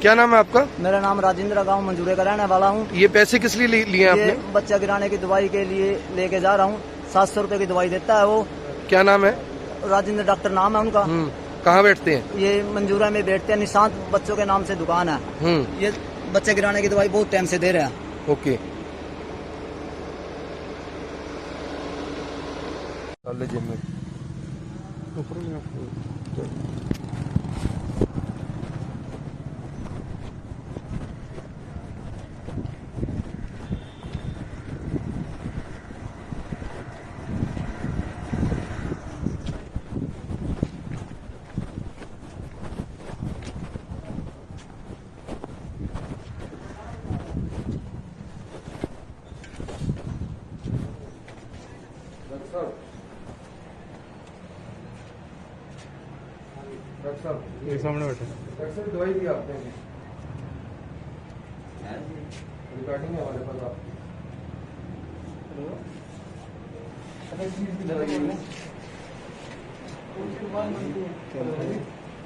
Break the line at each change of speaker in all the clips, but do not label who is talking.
क्या नाम है आपका?
मेरा नाम राजेंद्र, गांव मंजूरे का रहने वाला हूँ।
ये पैसे किस लिए लिए आपने?
बच्चा गिराने की दवाई के लिए लेके जा रहा हूँ। 700 रुपए की दवाई देता है वो।
क्या नाम है?
राजेंद्र डॉक्टर नाम है उनका।
कहाँ बैठते हैं?
ये मंजूरा में बैठते हैं। निशांत बच्चों के नाम से दुकान है। ये बच्चे गिराने की दवाई बहुत टाइम से दे रहे हैं।
ओके। डॉक्टर साहब ये सामने बैठे। डॉक्टर साहब दवाई दी आपने? रिकॉर्डिंग है हमारे पास आपकी।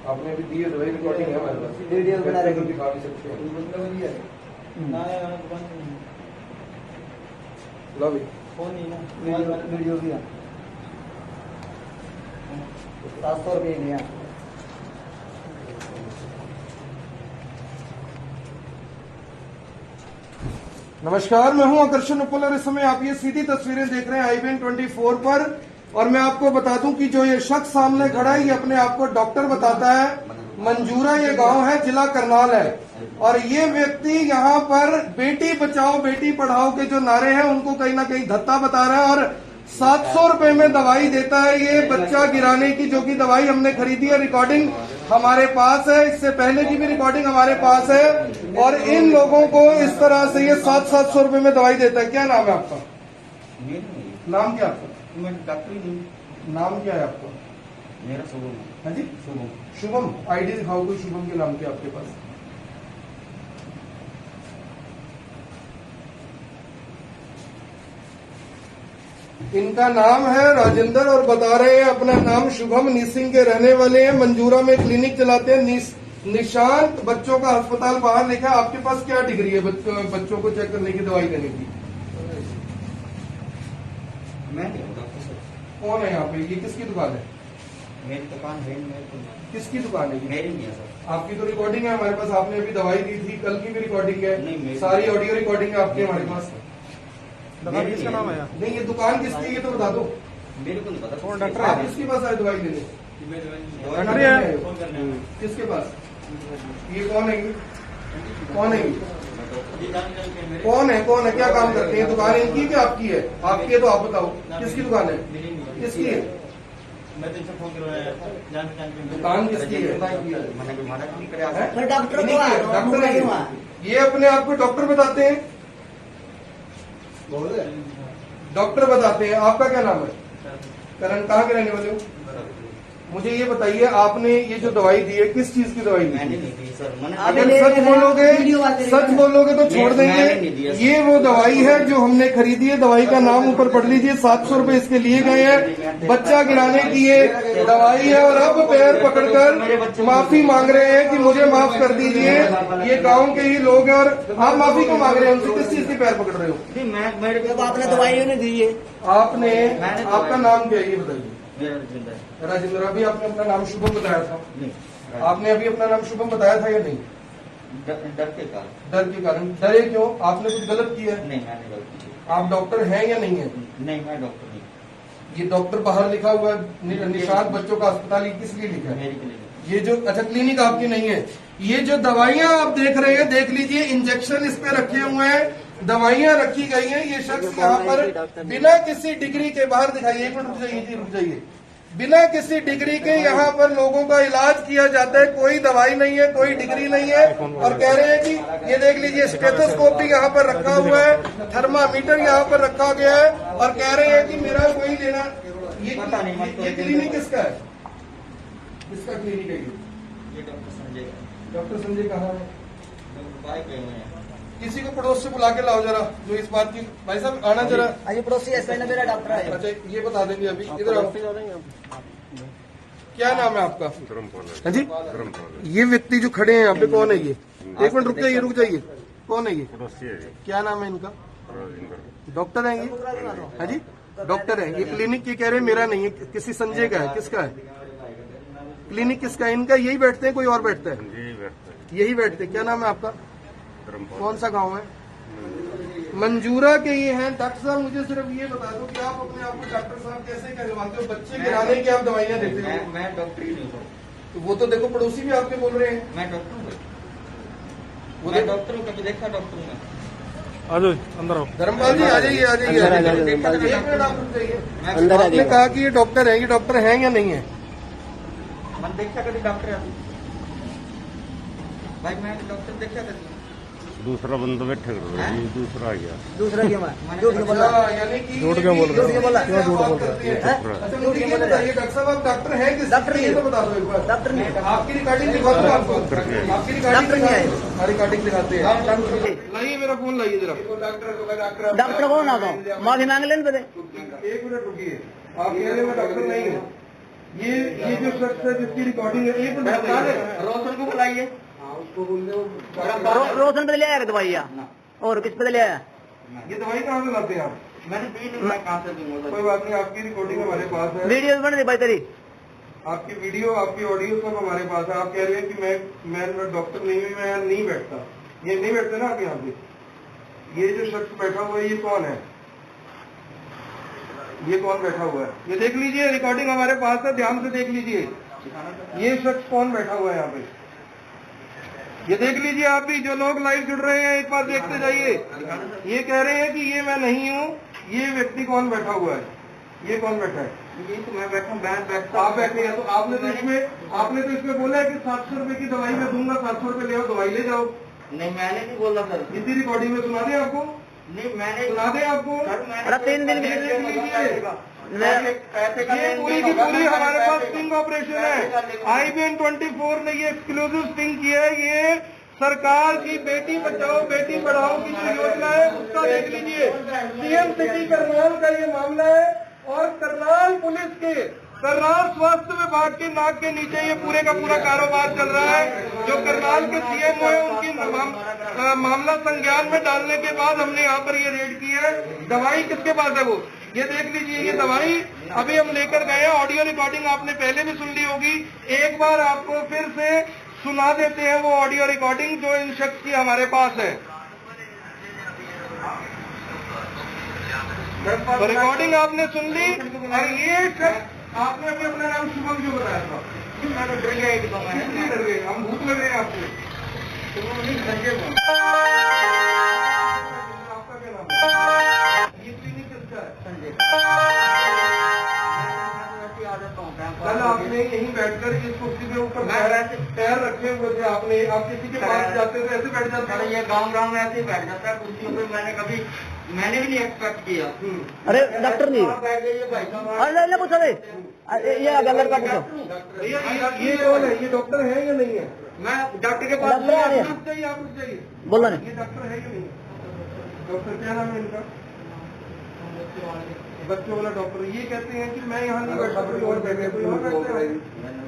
आपने अभी दी है दवाई, रिकॉर्डिंग है हमारे पास। वीडियो बना रहे दिखा भी सकते हैं। लो भी
फोन नहीं ना, वीडियो भी है। 700 रुपये लिया।
नमस्कार, मैं हूं आकर्षण उपल और इस समय आप ये सीधी तस्वीरें देख रहे हैं IBN 24 पर। और मैं आपको बता दूं कि जो ये शख्स सामने खड़ा है ये अपने आप को डॉक्टर बताता है। मंजूरा ये गांव है, जिला करनाल है। और ये व्यक्ति यहाँ पर बेटी बचाओ बेटी पढ़ाओ के जो नारे हैं उनको कहीं ना कहीं धत्ता बता रहा है और 700 रुपए में दवाई देता है ये बच्चा गिराने की, जो कि दवाई हमने खरीदी है। रिकॉर्डिंग हमारे पास है, इससे पहले की भी रिकॉर्डिंग हमारे पास है। और इन लोगों को इस तरह से ये 700 रुपए में दवाई देता है। क्या नाम है आपका? नाम क्या आपका?
डॉक्टर नहीं।
नाम क्या है आपका?
मेरा शुभम है।
हाँ जी, शुभम। शुभम आईडी दिखाओ कोई शुभम के नाम के आपके पास। इनका नाम है राजेंद्र और बता रहे हैं अपना नाम शुभम निसिंग के रहने वाले हैं। मंजूरा में क्लिनिक चलाते हैं। निशांत बच्चों का अस्पताल बाहर लिखा है। आपके पास क्या डिग्री है बच्चों को चेक करने की, दवाई देने की?
मैं
कौन है यहाँ पे? ये किसकी दुकान है?
मेरी दुकान है।
किसकी दुकान है?
मेरी नहीं है सर।
आपकी तो रिकॉर्डिंग है हमारे पास। आपने अभी दवाई दी थी, कल की भी रिकॉर्डिंग है।
नहीं,
सारी ऑडियो रिकॉर्डिंग है आपकी हमारे पास।
दुकान किसका नाम है?
नहीं, ये दुकान किसकी है ये तो बता दो।
मेरे को नहीं पता।
कौन डॉक्टर? आप किसके पास आए दवाई लेने? किसके पास? ये कौन है? कौन है? कौन है? कौन है? क्या काम करते हैं? दुकान इनकी क्या आपकी है? आपकी है तो आप बताओ किसकी दुकान है? किसकी है?
मैं तो इनसे फोन करवाया।
दुकान किसकी है?
डॉक्टर
डॉक्टर है। ये अपने आप को डॉक्टर बताते हैं। डॉक्टर बताते हैं। आपका क्या नाम है? करण। कहाँ के रहने वाले हो? मुझे ये बताइए, आपने ये जो दवाई दी है किस चीज की दवाई दी?
मैंने नहीं दी सर।
अगर सच बोलोगे तो छोड़ देंगे। ये वो दवाई है जो हमने खरीदी है। दवाई का नाम ऊपर पढ़ लीजिए। 700 रुपए इसके लिए गए हैं। बच्चा गिराने की ये दवाई है और अब पैर पकड़कर माफी मांग रहे हैं कि मुझे माफ कर दीजिए। ये गाँव के ही लोग हैं। और आप माफी क्यों मांग रहे हैं उनसे? किस चीज की पैर पकड़ रहे हो?
आपने दवाई नहीं दी है।
आपने, आपका नाम क्या है ये बताइए? राजेंद्र। अभी आपने अपना नाम शुभम बताया था।
नहीं।
आपने अभी अपना नाम शुभम बताया था या नहीं?
डर के कारण।
डर के कारण? डरे क्यों? आपने कुछ गलत किया है?
नहीं, मैंने गलत किया।
आप डॉक्टर हैं या नहीं है?
नहीं, मैं डॉक्टर नहीं।
ये डॉक्टर बाहर लिखा हुआ है निशांत बच्चों का अस्पताल, ये किस लिए लिखा है?
मेरी क्लिनिक।
ये जो, अच्छा क्लिनिक आपकी नहीं है। ये जो दवाइयां आप देख रहे हैं, देख लीजिए, इंजेक्शन इस पे रखे हुए हैं, दवाइयां रखी गई हैं। ये शख्स यहाँ पर बिना किसी डिग्री के, बाहर दिखाइए, एक मिनट रुक जाइए जी, रुक जाइए। बिना किसी डिग्री के यहाँ पर लोगों का इलाज किया जाता है। कोई दवाई नहीं है, कोई डिग्री नहीं है। और कह रहे हैं कि ये देख लीजिए, स्टेथोस्कोप भी यहाँ पर रखा हुआ है, थर्मामीटर यहाँ पर रखा गया है। और कह रहे हैं कि मेरा कोई लेना, ये क्लिनिक किसका है? किसका क्लिनिक है ये?
डॉक्टर संजय।
डॉक्टर संजय कहाँ है?
बाइक पे हुए हैं।
किसी को पड़ोस से बुला के लाओ जरा, जो इस बात की। भाई साहब आना जरा।
अभी पड़ोसी मेरा डॉक्टर है।
अच्छा ये बता देंगे अभी, इधर आओ। क्या नाम है आपका? हाँ जी, ये व्यक्ति जो खड़े हैं यहाँ पे कौन है? ये एक मिनट रुक जाइए, रुक जाइए। कौन है ये?
पड़ोसी है जी,
क्या नाम है इनका?
राजेंद्र।
डॉक्टर हैं ये? है जी, डॉक्टर है ये। क्लिनिक की कह रहे हैं मेरा नहीं है, किसी संजय का है। किसका है क्लिनिक? किसका है इनका? यही बैठते हैं, कोई और बैठता है?
जी बैठता है
यही बैठते हैं। क्या नाम है आपका?
धर्मपाल।
कौन सा गांव है? मंजूरा के ये हैं। डॉक्टर साहब मुझे सिर्फ ये बता दो कि आप अपने आप को डॉक्टर साहब कैसे कहलवाते हो? बच्चे गिराने की आप दवाइयाँ देते हो?
मैं डॉक्टर ही नहीं हूँ।
तो वो तो देखो पड़ोसी भी आपके बोल रहे हैं।
मैं डॉक्टर हूँ।
वो
मैं
देखो
डॉक्टर हूँ, कभी देखा डॉक्टर हूँ मैं।
आ जाओ अंदर आओ।
धर्मपाल जी आ जाइए, आ जाइए, आ जाइए। एक मिनट आप रुक जाइए। आपने कहा कि ये डॉक्टर है, ये डॉक्टर है या नहीं है?
मैंने देखा कभी डॉक्टर है भाई, मैं डॉक्टर देखा कभी।
दूसरा बंदा बैठे करो जी, दूसरा आ गया।
दूसरा क्यों है? झूठ क्यों बोल रहा है?
यानी कि
झूठ क्यों बोल रहे हो?
झूठ क्यों बोल रहा है?
क्यों झूठ बोल रहे हो?
अच्छा मुझे ये बताइए डॉक्टर साहब, आप डॉक्टर हैं किस?
डॉक्टर नहीं
ये
है।
तो बता दो एक बार।
डॉक्टर नहीं है।
आपकी रिकॉर्डिंग दिखा दो आपको। आपकी रिकॉर्डिंग
डॉक्टर नहीं है।
हमारी रिकॉर्डिंग दिखाते हैं। लाइए मेरा फोन लाइए जरा।
डॉक्टर को ना दो, माफी मांग लेने दे।
एक मिनट रुकिए, आप कह रहे हैं मैं डॉक्टर नहीं हूँ। ये जो शख्स है जिसकी रिकॉर्डिंग है, एक मिनट
रोशन को बुलाइए।
रोशन पे ले आया दवाइया और किस पे ले आया?
ये दवाई कहाँ से लाते हैं आप?
मैंने दी नहीं, मैं कहाँ से दूंगा?
कोई बात नहीं, आपकी रिकॉर्डिंग हमारे पास है।
वीडियो बन रही भाई तेरी।
आपकी वीडियो, आपकी ऑडियो सब हमारे पास है। आप कह रहे हैं कि मैं डॉक्टर नहीं हूँ, मैं यहाँ नहीं बैठता। ये नहीं बैठते ना आप यहाँ पे। ये जो शख्स बैठा हुआ है ये कौन है? ये कौन बैठा हुआ है? ये देख लीजिए, रिकॉर्डिंग हमारे पास है, ध्यान से देख लीजिए। ये शख्स कौन बैठा हुआ है यहाँ पे? ये देख लीजिए आप भी, जो लोग लाइव जुड़ रहे हैं एक बार देखते जाइए। ये कह रहे हैं कि ये मैं नहीं हूँ। ये व्यक्ति कौन बैठा हुआ है? ये कौन बैठा है?
ये तो मैं बैठा हूँ, मैं बैठता
आप बैठे हैं तो आपने तो इसमें बोला है कि 700 रुपए की दवाई मैं दूंगा, 700 रुपए ले आओ, दवाई ले जाओ।
नहीं, मैंने नहीं बोला सर।
इसी रिकॉर्डिंग में सुना दें आपको?
नहीं, मैंने
सुना दें आपको?
अरे 3 दिन की
ये पूरी की पूरी हमारे पास स्टिंग ऑपरेशन है। IBN 24 ने ये एक्सक्लूसिव स्टिंग किया है। ये सरकार की बेटी बचाओ बेटी पढ़ाओ की जो योजना है उसका देख लीजिए। CM सिटी करनाल का ये मामला है और करनाल पुलिस के, करनाल स्वास्थ्य विभाग के नाक के नीचे ये पूरे का पूरा कारोबार चल रहा है। जो करनाल के CM है उनकी मामला संज्ञान में डालने के बाद हमने यहाँ पर ये रेड की है। दवाई किसके पास है? वो ये देख लीजिए, ये दवाई अभी हम लेकर गए हैं। ऑडियो रिकॉर्डिंग आपने पहले भी सुन ली होगी, एक बार आपको फिर से सुना देते हैं वो ऑडियो रिकॉर्डिंग जो इन शख्स की हमारे पास है। तो रिकॉर्डिंग आपने सुन ली और ये शख्स, आपने अभी अपना नाम शुभम जो बताया था,
मैं तो डर गया एकदम।
कितनी डर गए? हम भूत लग रहे हैं आपको। आपका क्या नाम है? ये क्लिनिक किसका है? कल आपने यहीं बैठकर इस कुर्सी के ऊपर पैर रखे हुए थे आपने। आप किसी के पास जाते थे ऐसे बैठ जाते थे?
ये गाँव में ऐसे ही बैठ जाता है कुर्सियों पे। मैंने भी नहीं एक्सपेक्ट किया।
अरे डॉक्टर नहीं
आप बैठ जाइए भाई साहब।
अरे पूछो रे, ये अगर का पूछो।
ये कौन है? ये डॉक्टर है या नहीं है?
मैं डॉक्टर के पास
डॉक्टर आ रहे हैं।
रुक जाइए, आप रुक जाइए।
बोला नहीं।
ये डॉक्टर है या नहीं? डॉक्टर क्या नाम है इनका? बच्चों वाला डॉक्टर। ये कहते हैं कि मैं यहाँ नहीं बैठता, कोई और बैठे, कोई और बैठते हैं।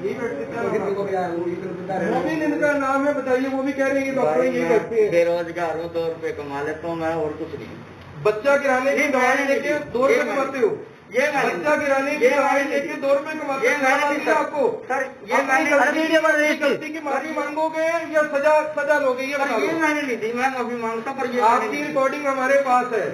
यही बैठते क्या नाम? मोबिन इनका नाम है, बताइए। वो भी कह रहे हैं ये डॉक्टर यही बैठते हैं।
बेरोजगार हूँ, 2 रुपए कमा लेता हूँ मैं, और कुछ नहीं।
बच्चा गिराने की दवाई लेके 2 रुपए कमाते हो?
ये
बच्चा गिराने की दवाई लेके 2 रुपए कमाते हो? आपको
सर, ये मैंने
गलती की माफी मांगोगे या सजा लोगे? ये बता
ये
दो।
मैंने नहीं दी, मैं माफी मांगता, पर ये
आपकी रिकॉर्डिंग हमारे पास है।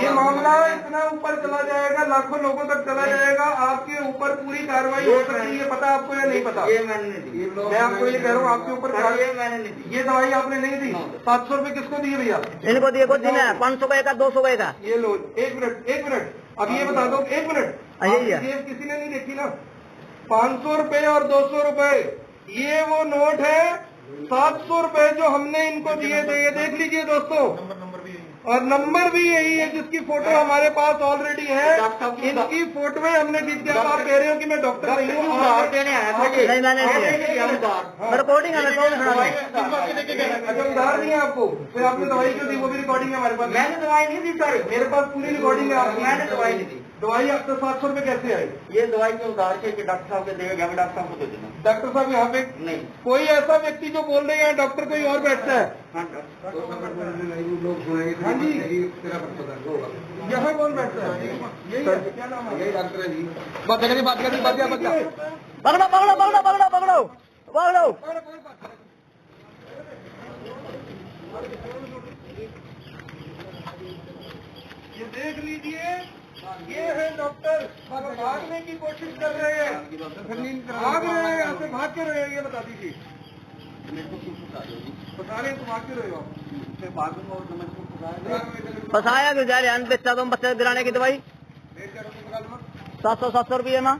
ये मामला इतना ऊपर चला जाएगा, लाखों लोगों तक चला जाएगा। आपके ऊपर पूरी कार्रवाई हो सकती है, पता आपको या नहीं पता?
ये मैंने नहीं दी।
मैं आपको ये कह रहा हूँ, आपके ऊपर
ये मैंने नहीं दी।
ये दवाई आपने नहीं दी। 700 रुपए किसको दिए भैया?
इनको दिए कुछ दिन है, 500 का 200 का।
ये लो, एक मिनट अब ये बता दो, 1 मिनट।
यही है।
जेब किसी ने नहीं देखी ना? 500 रुपए और 200 रुपए, ये वो नोट है। 700 रुपए जो हमने इनको दिए थे, ये देख लीजिए दोस्तों। और नंबर भी यही है जिसकी फोटो हमारे पास ऑलरेडी है। इनकी फोटो में हमने खींच दिया। आप कह रहे हो कि मैं डॉक्टर नहीं हूँ?
देने आया था ये।
नहीं मैंने रिकॉर्डिंग है,
अच्छा, उधार नहीं है आपको? फिर आपने दवाई क्यों दी? वो भी रिकॉर्डिंग है हमारे पास।
मैंने दवाई नहीं दी सर,
मेरे पास पूरी रिकॉर्डिंग है आपकी।
मैंने दवाई नहीं दी।
दवाई आपको 700 रुपए कैसे आई?
ये दवाई में उधार के डॉक्टर साहब के देगा, मैं डॉक्टर साहब को दे देना।
डॉक्टर साहब यहाँ पे
नहीं,
कोई ऐसा व्यक्ति जो बोल रहे हैं डॉक्टर कोई और बैठता है?
हाँ
हाँ जी, यहाँ कौन बैठता है? यही है, क्या नाम है? यही डॉक्टर है जी। बात करिए, बात करिए, बात करिए,
पकड़ो पकड़ो पकड़ो पकड़ो पकड़ो पकड़ो।
ये देख लीजिए, ये है डॉक्टर भागने की कोशिश कर रहे हैं, भाग रहे हैं यहाँ से, भाग के रहे हैं, ये बता दीजिए। बता रहे हैं तो भाग के रहे हो आप?
फंसाया क्यों जा रहे हैं? बेचा तुम बच्चे गिराने की दवाई 700 रुपये में।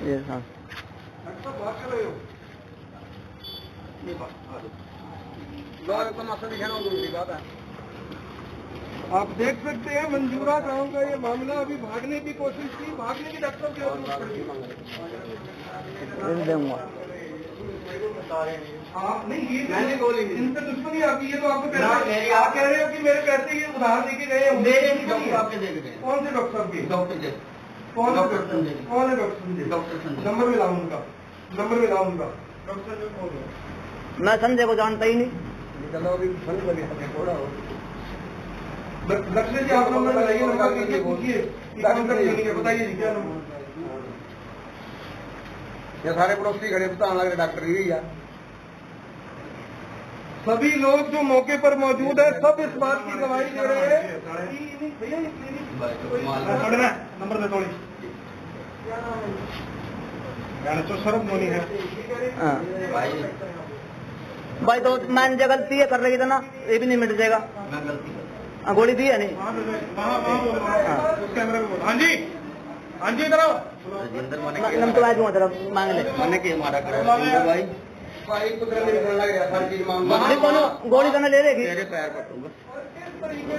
ये हाँ।
भाग के रहे हो? आप देख सकते हैं मंजूरा गांव का ये मामला, अभी भागने की कोशिश की, भागने की डॉक्टर की आप नहीं, ये मैंने बोली इनसे दुश्मनी आपकी, ये तो आपको पैसे आप कह रहे हो कि मेरे पैसे ये उधार देके गए हैं,
मेरे डॉक्टर साहब के दे गए।
कौन से डॉक्टर साहब के?
डॉक्टर जी,
कौन है
डॉक्टर
डॉक्टर?
संजय।
कौन है doctor Sanjay?
Doctor Sanjay.
Number मिलाओ उनका, नंबर मिलाओ उनका। डॉक्टर संजय कौन है?
मैं संजय को जानता ही नहीं।
लक्ष्य जी आप नंबर बताइए, नंबर लीजिए, पूछिए बताइए जी क्या नंबर?
ये सारे पड़ोसी खड़े पता लग रहे डॉक्टर ही यार।
सभी लोग जो मौके पर मौजूद है सब इस बात की गवाही दे रहे हैं। भैया ये क्लिनिक नंबर दे थोड़ी तो शर्म होनी है
भाई तो मैंने जो गलती है कर रही था ना, ये भी नहीं मिट जाएगा।
मैं गलती कर
गोली दी है नहीं।
हाँ जी, हाँ जी इधर आओ।
राजेंद्र
नम तो आज तरफ मांग ले
माने के हमारा भाई
भाई पुत्र ने लग गया हर चीज मांग
गोली करने ले लेगी।
तेरे पैर पकड़ूंगा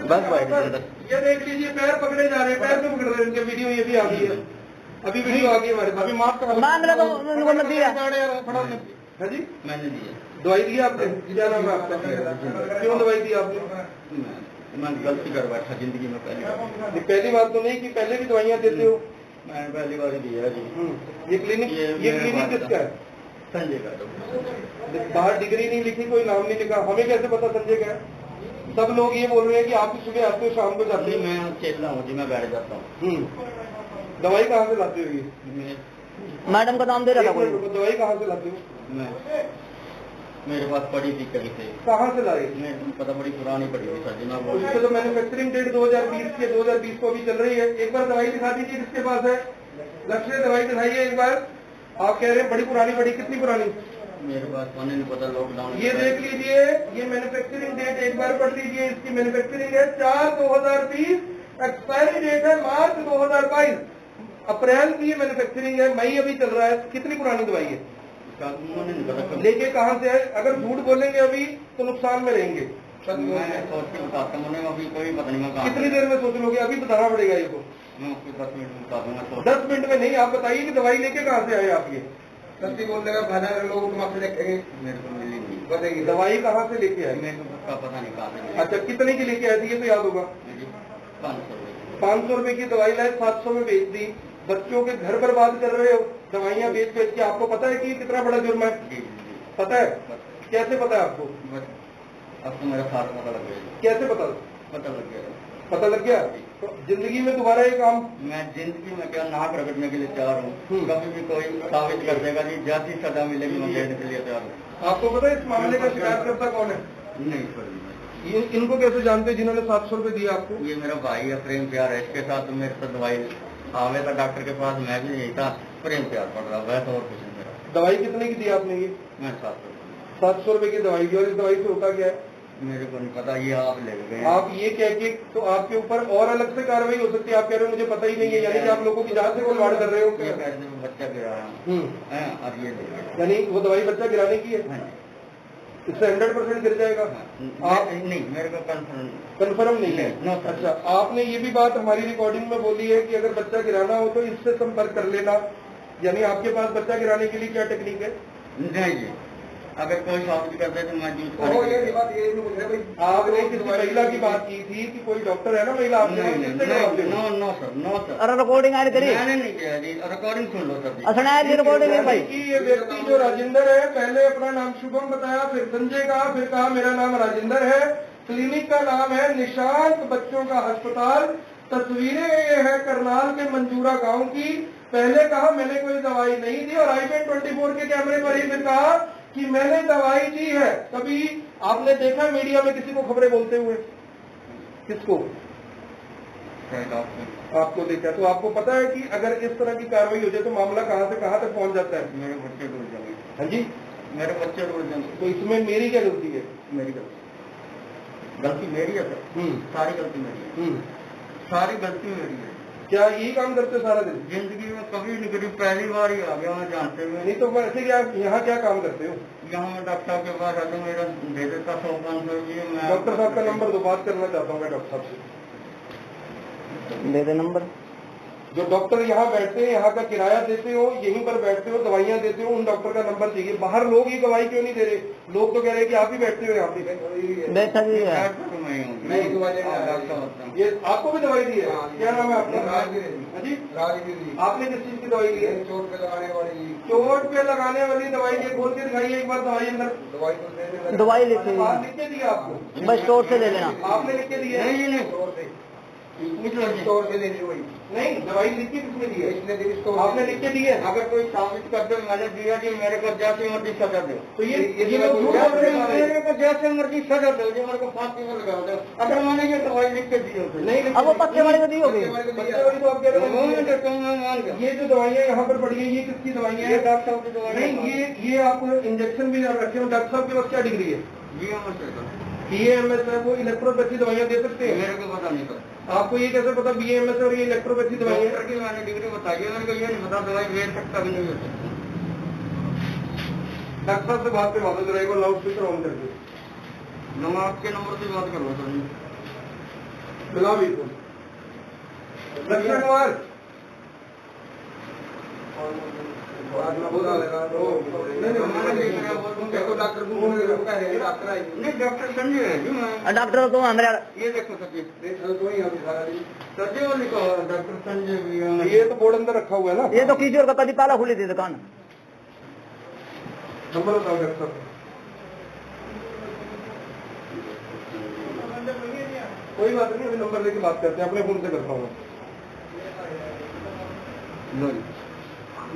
बस भाई राजेंद्र।
ये देख लीजिए पैर पकड़े जा रहे हैं, पैर तो पकड़ रहे हैं इनके। वीडियो ये भी आ गई है, अभी वीडियो आ गई हमारे पास। अभी माफ कर
मांग ले तो उनको मत दिया।
हाँ जी,
मैंने दिया।
दवाई दी आपने? क्या नाम है आपका? क्यों दवाई दी आपने?
मैं गलती कर बैठा जिंदगी में पहली बार।
पहली बात तो नहीं कि पहले भी दवाइयाँ देते हो।
मैंने पहली बार ही दिया जी।
ये क्लिनिक किसका है?
संजय का।
बाहर डिग्री नहीं लिखी, कोई नाम नहीं लिखा, हमें कैसे पता संजय का है? सब लोग ये बोल रहे हैं कि आप सुबह आते हो शाम को जाते हो।
मैं चेतला हूँ जी, मैं बैठ जाता हूँ।
दवाई कहाँ से लाते हो? ये
मैडम का नाम दे रहा था कोई।
दवाई कहाँ से लाते हो?
मैं मेरे पास पड़ी थी कहीं से।
कहाँ से लाए?
मैं पता बड़ी पुरानी पड़ी हुई सर जी। मैं
उससे तो मैन्युफैक्चरिंग डेट 2020 की, 2020 को अभी चल रही है। एक बार दवाई दिखा दीजिए जिसके पास है। लक्ष्य दवाई दिखाइए एक बार। आप कह रहे हैं बड़ी पुरानी, बड़ी कितनी पुरानी?
मेरे पास मैंने नहीं पता, लॉकडाउन।
ये देख लीजिए, ये मैन्युफैक्चरिंग डेट एक बार पढ़ लीजिए। इसकी मैन्युफैक्चरिंग है 4/2020, एक्सपायरी डेट है March 2022। अप्रैल की ये मैन्युफैक्चरिंग है, मई अभी चल रहा है। कितनी पुरानी दवाई है?
मैंने नहीं पता।
लेके कहाँ से है? अगर झूठ बोलेंगे अभी तो नुकसान में रहेंगे।
मैं सोच के बताता हूँ, अभी कोई पता नहीं मैं कहाँ।
कितनी देर में सोच लोगे? अभी बताना पड़ेगा ये तो।
मैं आपको 10 मिनट में बता दूंगा।
10 मिनट में नहीं, आप बताइए कि दवाई लेके कहाँ से आए आप? ये
सच्ची बोल देगा खाना लोगों को माफी रखेंगे।
मेरे को मिली नहीं।
बताइए
दवाई कहाँ से लेके आए?
मेरे को उसका पता नहीं कहाँ से।
अच्छा, कितने की लेके आए थे ये तो याद होगा?
500
500 रुपए की दवाई लाए, 700 में बेच दी। बच्चों के घर बर्बाद कर रहे हो दवाइयाँ बेच बेच के। आपको पता है कि कितना बड़ा जुर्म है? पता है? कैसे पता है आपको?
अब तो मेरा साथ पता लग गया।
कैसे पता?
पता लग गया।
पता लग गया? तो जिंदगी में दोबारा ये काम?
मैं जिंदगी में क्या नाक रगड़ने के लिए तैयार हूँ। कभी भी कोई साबित कर देगा जी, जैसी सजा मिलेगी मैं देने के लिए तैयार हूँ।
आपको पता है इस मामले का शिकायतकर्ता कौन है?
नहीं सर,
ये इनको कैसे जानते हैं जिन्होंने 700 रुपए दिया आपको?
ये मेरा भाई है, प्रेम प्यार है इसके साथ। मेरे साथ दवाई आवे था डॉक्टर के पास, मैं भी यही था, प्रेम प्यार पड़ रहा वैसा और कुछ नहीं मेरा।
दवाई कितने की दी आपने? ये
मैं
700 रुपए की दवाई दी। और इस दवाई से होता क्या है?
मेरे को नहीं पता, ये आप ले गए।
आप ये कह के तो आपके ऊपर और अलग से कार्रवाई हो सकती है। आप कह रहे हो मुझे पता ही नहीं है, यानी कि आप लोगों की जान से खिलवाड़ कर रहे हो।
ये पैसे में बच्चा गिराया और ये ले गए।
यानी वो दवाई बच्चा गिराने की है, इससे 100% गिर जाएगा। आप
नहीं, मेरे को
कंफर्म नहीं है। अच्छा, आपने ये भी बात हमारी रिकॉर्डिंग में बोली है कि अगर बच्चा गिराना हो तो इससे संपर्क कर लेना। यानी आपके पास बच्चा गिराने के लिए क्या टेक्निक है?
नहीं जी, अगर कोई साबित कर दे तो मैं जूझ
ओ ये बात ये नहीं पूछ रहे भाई।
आपने किसी महिला की बात की थी कि कोई डॉक्टर है ना महिला आपके पास, किससे जवाब दे?
No sir, no sir.
अरे रिकॉर्डिंग ऐड करी
मैंने नहीं किया जी, रिकॉर्डिंग सुन लो सर जी।
असना है रिकॉर्डिंग है भाई।
कि ये व्यक्ति जो राजेंद्र है, पहले अपना नाम शुभम बताया, फिर संजय कहा, फिर कहा मेरा नाम राजेंद्र है, क्लिनिक का नाम है निशांत बच्चों का अस्पताल, तस्वीरें ये है करनाल के मंजूरा गांव की। पहले कहा मैंने कोई दवाई नहीं दी और IBN 24 के कैमरे पर ही फिर कहा कि मैंने दवाई दी है। कभी आपने देखा मीडिया में किसी को खबरें बोलते हुए? किसको? आपको देखा। तो आपको पता है कि अगर इस तरह की कार्रवाई हो जाए तो मामला कहां से कहां तक पहुंच जाता है?
मेरे बच्चे डूब जाएंगे।
हाँ जी,
मेरे बच्चे डूब जाएंगे।
तो इसमें मेरी क्या गलती है?
मेरी गलती मेरी है सर। सारी गलती मेरी है। सारी गलती मेरी है।
क्या यही काम करते सारा दिन?
जिंदगी में कभी नहीं करी, पहली बार ही आ गया मैं जानते हुए।
नहीं तो वैसे क्या यहाँ क्या काम करते हो?
यहाँ मैं डॉक्टर साहब के पास आते मेरा दे देता 100-500 जी। मैं
डॉक्टर साहब का नंबर दो, बात करना चाहता हूँ मैं डॉक्टर साहब से।
दे दे नंबर।
जो डॉक्टर यहाँ बैठते हैं, यहाँ का किराया देते हो, यहीं पर बैठते हो, दवाइयाँ देते हो, उन डॉक्टर का नंबर चाहिए। बाहर लोग ये दवाई क्यों नहीं दे रहे? लोग तो कह रहे हैं कि आप ही बैठते हो यहाँ पे।
बैठा जी है।
मैं ही दवाई ये आपको भी दवाई दी है? क्या नाम है आपका? हाँ जी, राजगिरी। आपने किस चीज की दवाई ली है? चोट पे लगाने वाली। चोट पे लगाने वाली दवाई ये खोल के दिखाइए एक बार दवाई अंदर।
दवाई लिखी
बाहर लिख के दिया आपको?
बस स्टोर से ले लेना।
आपने लिख के दिया? नहीं, स्टोर से ले ली वही। नहीं, दवाई लिख के किसने दी है? इसने दी स्टोर। आपने लिख के दी है? अगर कोई साबित कर दे मैंने दिया कि मेरे को जैसे मर्जी सजा दो, तो ये लोग झूठ बोल रहे हैं। मेरे को जैसे मर्जी सजा दो, जो मेरे को फांसी में लगा दो, अगर मैंने ये दवाई लिख के दी होती। नहीं,
अब वो पक्के वाले को दी होगी।
पक्के वाली तो आप कह रहे हैं। ये जो दवाइयाँ यहाँ पर पड़ी है ये किसकी दवाइयाँ हैं?
डॉक्टर साहब की दवाई।
नहीं, ये आप इंजेक्शन भी रखे हो। डॉक्टर साहब के पास क्या डिग्री है? BAMS है, वो इलेक्ट्रोपैथी दवाइयाँ दे सकते हैं?
मेरे को पता नहीं सर।
आपको ये कैसे पता BAMS और ये इलेक्ट्रोपैथी दवाइयाँ?
डॉक्टर की मैंने डिग्री बताई है, मेरे को ये नहीं पता दवाई ले सकता भी नहीं होता।
डॉक्टर साहब से बात करवा दो जरा, एक बार लाउड स्पीकर ऑन करके।
मैं आपके नंबर से बात करूँगा सर।
मिला बिल्कुल। लक्ष्मण कुमार
डॉक्टर संजय है जी। मैं
डॉक्टर तो हमारे
ये देखो सर जी, सर वो लिखो डॉक्टर संजय भी है।
ये तो बोर्ड अंदर रखा हुआ है ना?
ये तो किशोर का पति पहला खुली थी दुकान।
नंबर बताओ डॉक्टर साहब। कोई बात नहीं, अभी नंबर लेके बात करते हैं, अपने फोन से करता हूँ।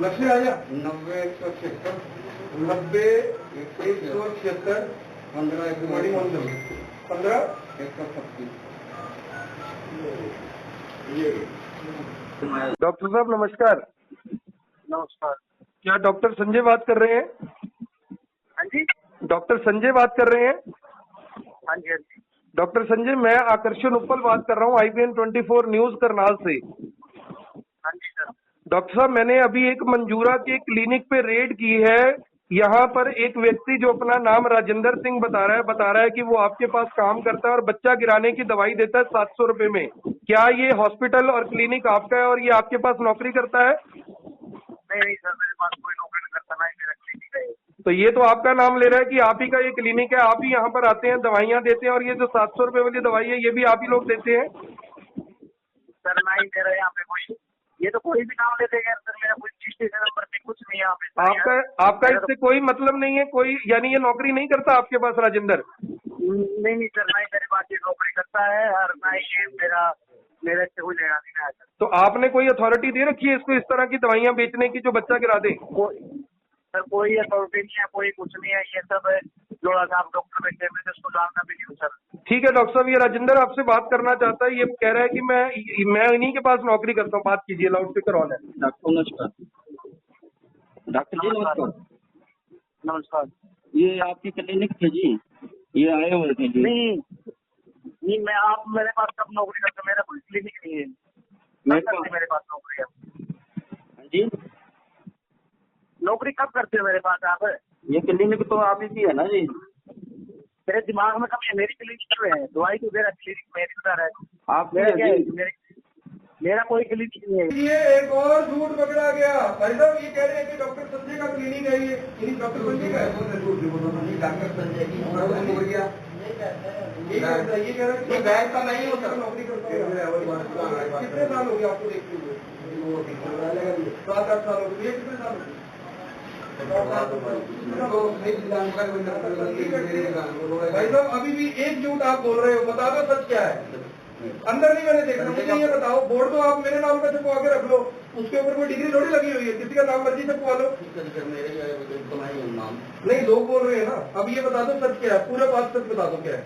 लक्ष्मी आ जा।
90-176
90-176 15 डॉक्टर साहब नमस्कार।
नमस्कार।
क्या डॉक्टर संजय बात कर रहे हैं?
हाँ जी,
डॉक्टर संजय बात कर रहे हैं?
हाँ जी, हाँ जी।
डॉक्टर संजय, मैं आकर्षण उपल बात कर रहा हूँ IBN 24 न्यूज करनाल से।
हाँ जी सर।
डॉक्टर साहब, मैंने अभी एक मंजूरा के क्लिनिक पे रेड की है। यहाँ पर एक व्यक्ति जो अपना नाम राजेंद्र सिंह बता रहा है कि वो आपके पास काम करता है और बच्चा गिराने की दवाई देता है 700 रुपए में। क्या ये हॉस्पिटल और क्लिनिक आपका है और ये आपके पास नौकरी करता है?
नहीं सर, मेरे पास कोई नौकरी नहीं करता, ना ही मेरा क्लिनिक है।
तो ये तो आपका नाम ले रहा है कि आप ही का ये क्लिनिक है, आप ही यहाँ पर आते हैं, दवाइयाँ देते हैं, और ये जो 700 रुपए वाली दवाई है ये भी आप ही लोग देते हैं?
सर ना ही मेरा यहाँ पे कोई, ये तो कोई भी नाम ले देगा सर, मेरा कोई रजिस्ट्रेशन नंबर नहीं, कुछ नहीं यहाँ पे।
आपका इससे कोई मतलब नहीं है कोई, यानी ये नौकरी नहीं करता आपके पास राजेंद्र?
नहीं सर, ना ही मेरे पास ये नौकरी करता है और ना ही ये मेरे से कोई लेना देना है सर।
तो आपने कोई अथॉरिटी दे रखी है इसको इस तरह की दवाइयाँ बेचने की जो बच्चा गिरा दे?
सर कोई अथॉरिटी नहीं है, कोई कुछ नहीं है, ये सब जोड़ा साहब डॉक्टर बैठे मैं इसको जानता भी नहीं हूँ सर।
ठीक है डॉक्टर साहब, ये राजेंद्र आपसे बात करना चाहता है, ये कह रहा है कि मैं इन्हीं के पास नौकरी करता हूँ। बात कीजिए, लाउड स्पीकर ऑन है।
नमस्कार डॉक्टर जी। नमस्कार।
नमस्कार।
ये आपकी क्लिनिक थे जी, ये आए हुए थे जी।
नहीं मैं आप मेरे पास कब नौकरी करते, मेरा कोई क्लिनिक नहीं है, मेरे पास नौकरी है
जी।
नौकरी कब करते हो मेरे पास आप?
ये क्लिनिक तो आप ही की है ना जी?
मेरे दिमाग में कभी मेरी क्लिनिक क्यों है? दवाई तो मेरा क्लिनिक मेरी उधर है।
आप
मेरा क्या है? मेरा कोई क्लिनिक नहीं है।
ये एक और झूठ पकड़ा गया। भाई साहब ये कह रहे हैं कि डॉक्टर संजय का क्लिनिक है, ये डॉक्टर संजय का है।
डॉक्टर संजय की
ये कह रहे हैं कि बैंक का नहीं होता, नौकरी करता है। कितने साल हो गए आपको देखते हुए? 7-8 साल हो गए। ये कितने साल हो गए? भाई साहब अभी भी एक झूठ आप बोल रहे हो, बता दो सच क्या है। अंदर नहीं मैंने देखा, मुझे ये बताओ। बोर्ड तो आप मेरे नाम का छपवा के रख लो, उसके ऊपर कोई डिग्री थोड़ी लगी हुई है, किसी का नाम मर्जी छपवा लो। नहीं लोग बोल रहे हैं ना। अब ये बता दो सच क्या है, पूरा बात सच बता दो क्या है।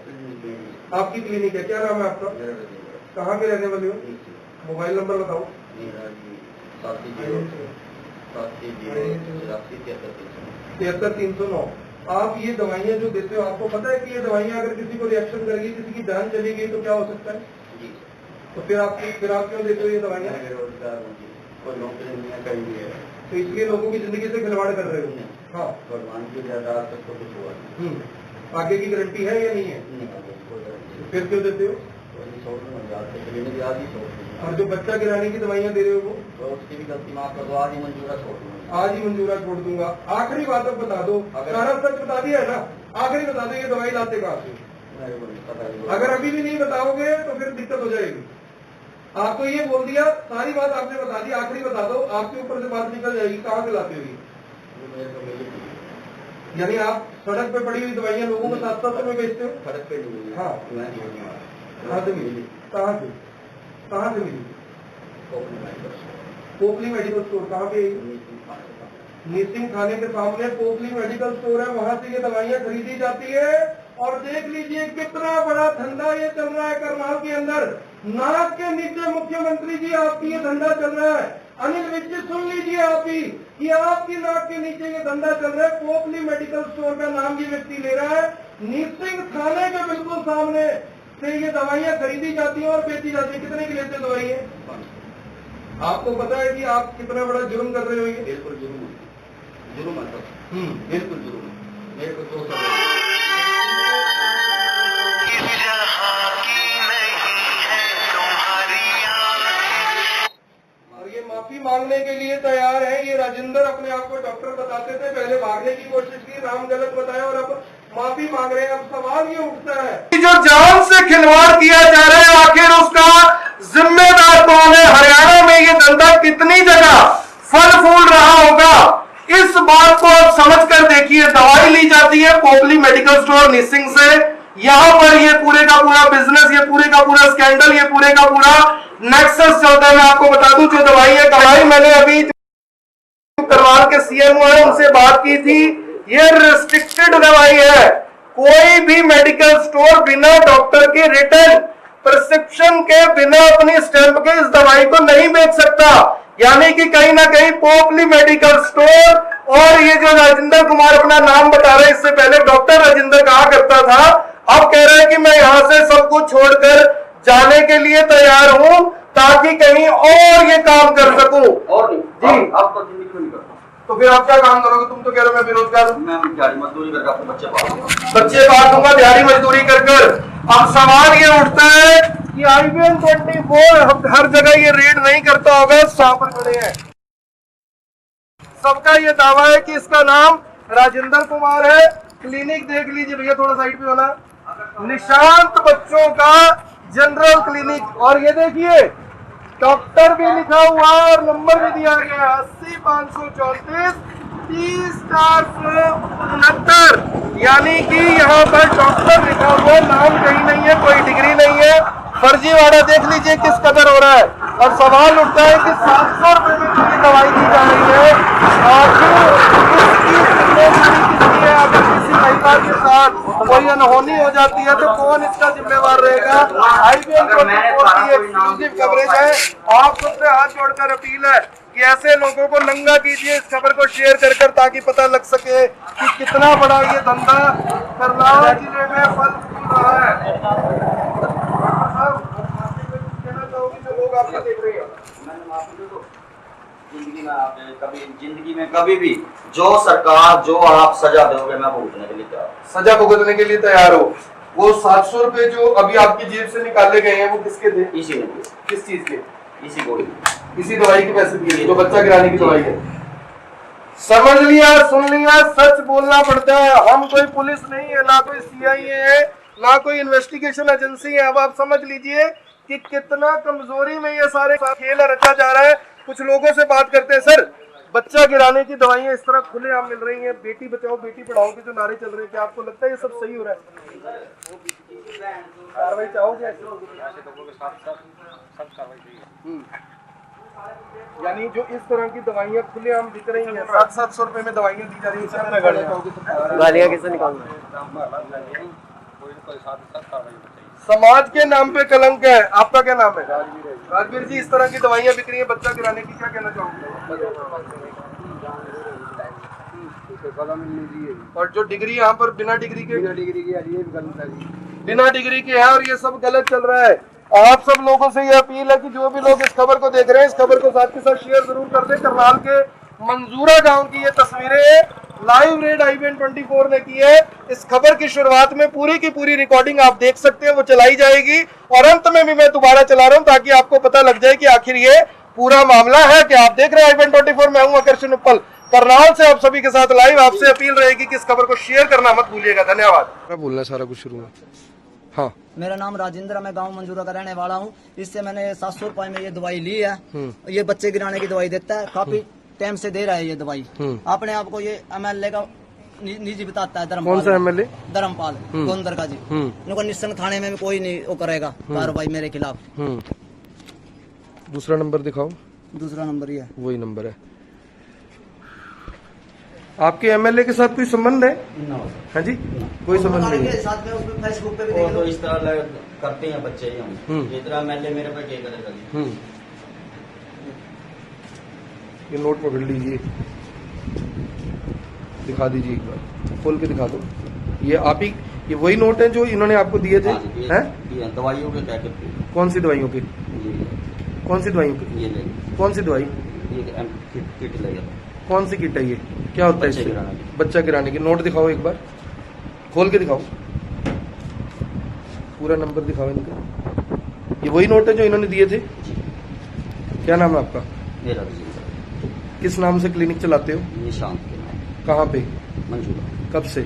आपकी क्लिनिक है, क्या नाम है आपका? कहाँ के रहने वाले हो? मोबाइल नंबर बताओ। 7309। आप ये दवाइयाँ जो देते हो, आपको पता है कि ये दवाइयाँ अगर किसी को रिएक्शन करेगी, किसी की जान चली गई तो क्या हो सकता है? तो फिर आप क्यों देते हो ये दवाइयाँ? तो इसलिए लोगों की जिंदगी से खिलवाड़ कर रहे हो। हाँ,
भगवान की जायदाद तक तो कुछ हुआ
आगे की गारंटी है या नहीं है? फिर क्यों देते हो? और जो बच्चा गिराने की दवाइयाँ दे रहे हो वो?
तो उसकी भी गलती माफ कर दो, आज ही मंजूरा छोड़ दूंगा।
आज ही मंजूरा छोड़ दूंगा। आखिरी बात अब बता दो, सारा सच बता दिया है ना। आखिरी बता दो, ये दवाई लाते कहाँ से? अगर अभी भी नहीं बताओगे तो फिर दिक्कत हो जाएगी। आपको ये बोल दिया, सारी बात आपने बता दी, आखिरी बता दो, आपके ऊपर से बात निकल जाएगी। कहाँ से लाते हो? यानी आप सड़क पे पड़ी हुई दवाइयाँ लोगों को 700 में बेचते हो?
सड़क पे नहीं।
हाँ, कहाँ से मिली? कहाँ से मिली? पोपली मेडिकल स्टोर कहाँ पे? निसिंग थाने के सामने पोपली मेडिकल स्टोर है, वहाँ से ये दवाइयाँ खरीदी जाती है। और देख लीजिए कितना बड़ा धंधा ये चल रहा है करनाल के अंदर। नाक के नीचे मुख्यमंत्री जी आपकी ये धंधा चल रहा है। अनिल विज सुन लीजिए आप ही, कि आपकी नाक के नीचे ये धंधा चल रहा है। पोपली मेडिकल स्टोर का नाम ये व्यक्ति ले रहा है। निसिंग थाने के बिल्कुल सामने से ये दवाइयाँ खरीदी जाती है और बेची जाती है। कितने की लेते दवाई है? आपको पता है कि आप कितना बड़ा जुर्म कर रहे हो? ये
बिल्कुल जुर्म है, बिल्कुल जुर्म है। मेरे को 2 साल
और ये माफी मांगने के लिए तैयार है। ये राजेंद्र अपने आप को डॉक्टर बताते थे, पहले भागने की कोशिश की, नाम गलत बताया और अब माफी मांग रहे हैं। अब सवाल ये उठता है कि जो जान से खिलवाड़ किया जा रहा है, आखिर उसका जिम्मेदार कौन है? हरियाणा में ये धंधा कितनी जगह फल फूल रहा होगा, इस बात को आप समझ कर देखिए। दवाई ली जाती है पोपली मेडिकल स्टोर निसिंग से। यहाँ पर ये पूरे का पूरा बिजनेस, ये पूरे का पूरा स्कैंडल, ये पूरे का पूरा नेक्सस चलता है। मैं आपको बता दूं, जो दवाई है दवाई मैंने अभी करनाल के सीएमओ है उनसे बात की थी। ये रिस्ट्रिक्टेड दवाई है। कोई भी मेडिकल स्टोर बिना डॉक्टर के रिटन प्रिस्क्रिप्शन के, बिना अपनी स्टैंप के इस दवाई को नहीं बेच सकता। यानी कि कहीं ना कहीं पोपली मेडिकल स्टोर और ये जो राजेंद्र कुमार अपना नाम बता रहे हैं, इससे पहले डॉक्टर राजेंद्र कहा करता था, अब कह रहे हैं कि मैं यहाँ से सब कुछ छोड़कर जाने के लिए तैयार हूँ ताकि कहीं और ये काम कर सकूं।
और नहीं
जी,
आप तो जिंदगी क्यों नहीं करते?
तो फिर आप क्या काम करोगे? तुम तो कह रहे हो मैं बेरोजगार हूँ।
मैं दिहाड़ी मजदूरी करके अपने बच्चे पालूंगा।
बच्चे पाल दूंगा दिहाड़ी मजदूरी कर। अब सवाल ये उठता है कि IBN 24 हर जगह ये रेड नहीं करता होगा। सांप खड़े हैं, सबका ये दावा है कि इसका नाम राजेंद्र कुमार है। क्लिनिक देख लीजिए भैया, थोड़ा साइड पे होना। निशांत बच्चों का जनरल क्लिनिक, और ये देखिए डॉक्टर भी लिखा हुआ और नंबर भी दिया गया 80 534 30 यानी कि यहाँ पर डॉक्टर लिखा हुआ, नाम कहीं नहीं है, कोई डिग्री नहीं है। फर्जीवाड़ा देख लीजिए किस कदर हो रहा है। और सवाल उठता है कि 700 रुपए में कितनी दवाई दी जा रही है। आखिर इसकी जिम्मेदारी किसकी है? अगर किसी महिला के साथ कोई अनहोनी हो जाती है तो कौन इसका जिम्मेवार रहेगा? IBN 24 की एक्सक्लूसिव कवरेज है। आप सबसे हाथ जोड़कर अपील है कि ऐसे लोगों को नंगा कीजिए, इस खबर को शेयर कर ताकि पता लग सके कि कितना बड़ा ये धंधा करनाल जिले में फल फूल रहा है। कहना चाहोगे जो लोग आपको देख रहे हैं?
जिंदगी में कभी भी जो सरकार, जो आप सजा दोगे, मैं भुगतने के लिए तैयार।
सजा भुगतने के लिए तैयार हो। वो 700 रुपए जो अभी आपकी जेब से निकाले गए हैं वो किसके थे?
इसी ने
किस चीज के?
इसी गोली
इसी दवाई के पैसे दिए जो बच्चा गिराने की दवाई है। समझ लिया, सुन लिया, सच बोलना पड़ता है। हम कोई पुलिस नहीं है, ना कोई सीआईए है, ना कोई इन्वेस्टिगेशन एजेंसी है। अब आप समझ लीजिए कि कितना कमजोरी में ये सारे खेल रचा जा रहा है। कुछ लोगों से बात करते हैं, सर बच्चा गिराने की दवाइयां इस तरह खुलेआम मिल रही हैं, बेटी बचाओ बेटी पढ़ाओ के जो नारे चल रहे हैं, क्या आपको लगता है ये सब सही हो रहा है? कार्रवाई चाहोगे? यानी जो इस तरह की दवाइयां खुलेआम बिक रही हैं, 700-700 रुपए में दवाइयां दी जा रही हैं,
गालियाँ किससे निकालना?
समाज के नाम पे कलंक है। आपका क्या नाम है? राजवीर जी, इस तरह की दवाइयां बिक रही हैं बच्चा गिराने की, क्या कहना चाहोगे? और जो डिग्री यहाँ पर बिना डिग्री के है और ये सब गलत चल रहा है। आप सब लोगों से ये अपील है कि जो भी लोग इस खबर को देख रहे हैं, इस खबर को साथ के साथ शेयर जरूर कर दें। करनाल के मंजूरा गांव की ये तस्वीरें लाइव रेड IBN 24 ने की है। इस खबर की शुरुआत में पूरी की पूरी रिकॉर्डिंग आप देख सकते हैं, वो चलाई जाएगी और अंत में भी मैं दोबारा चला रहा हूं ताकि आपको पता लग जाए कि आखिर ये पूरा मामला है क्या। आप देख रहे हैं IBN 24, मैं हूं आकर्षण उप्पल करनाल से, आप सभी के साथ लाइव। आपसे अपील रहेगी कि इस खबर को शेयर करना मत भूलिएगा। धन्यवाद।
मैं बोलना है सारा कुछ शुरू में। हाँ,
मेरा नाम राजेंद्र, मैं गांव मंजूरा का रहने वाला हूँ। इससे मैंने 700 रुपए में ये दवाई ली है। ये बच्चे गिराने की दवाई देता है, काफी टाइम से दे रहा है ये दवाई। अपने आप को ये MLA का निजी बताता है। धर्मपाल।
कौन सा MLA?
धर्मपाल गोंदर का जी। उनको निस्संग थाने में कोई नहीं वो करेगा कार्रवाई मेरे खिलाफ।
दूसरा नंबर दिखाओ।
दूसरा नंबर ही है,
वही नंबर है। आपके MLA के साथ कोई संबंध है? हाँ जी, कोई संबंध नहीं है।
साथ में उसमें फेसबुक पे भी
वो
देख
तो
लो।
इस तरह करते हैं बच्चे ही हम। इतना MLA मेरे पे क्या करेगा जी?
ये नोट पकड़ लीजिए, दिखा दीजिए एक बार, खोल के दिखा दो। ये आप ही, ये वही नोट है जो इन्होंने आपको दिए थे?
हैं दवाइयों के क्या करते हैं?
कौन सी दवाइयों के? कौन सी दवाइयों के?
ये ले
कौन सी दवाई?
ये किट लगेगा।
कौन सी किट है ये? क्या होता है
बच्चे
इससे?
गिराने की।
बच्चा गिराने की। नोट दिखाओ एक बार, खोल के दिखाओ, पूरा नंबर दिखाओ इनका। ये वही नोट है जो इन्होंने दिए थे? क्या नाम है आपका?
मेरा राजेंद्र।
किस नाम से क्लिनिक चलाते हो?
निशांत के नाम।
कहाँ पे?
मंजूरा।
कब से?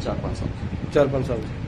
4-5 साल।
4-5 साल से।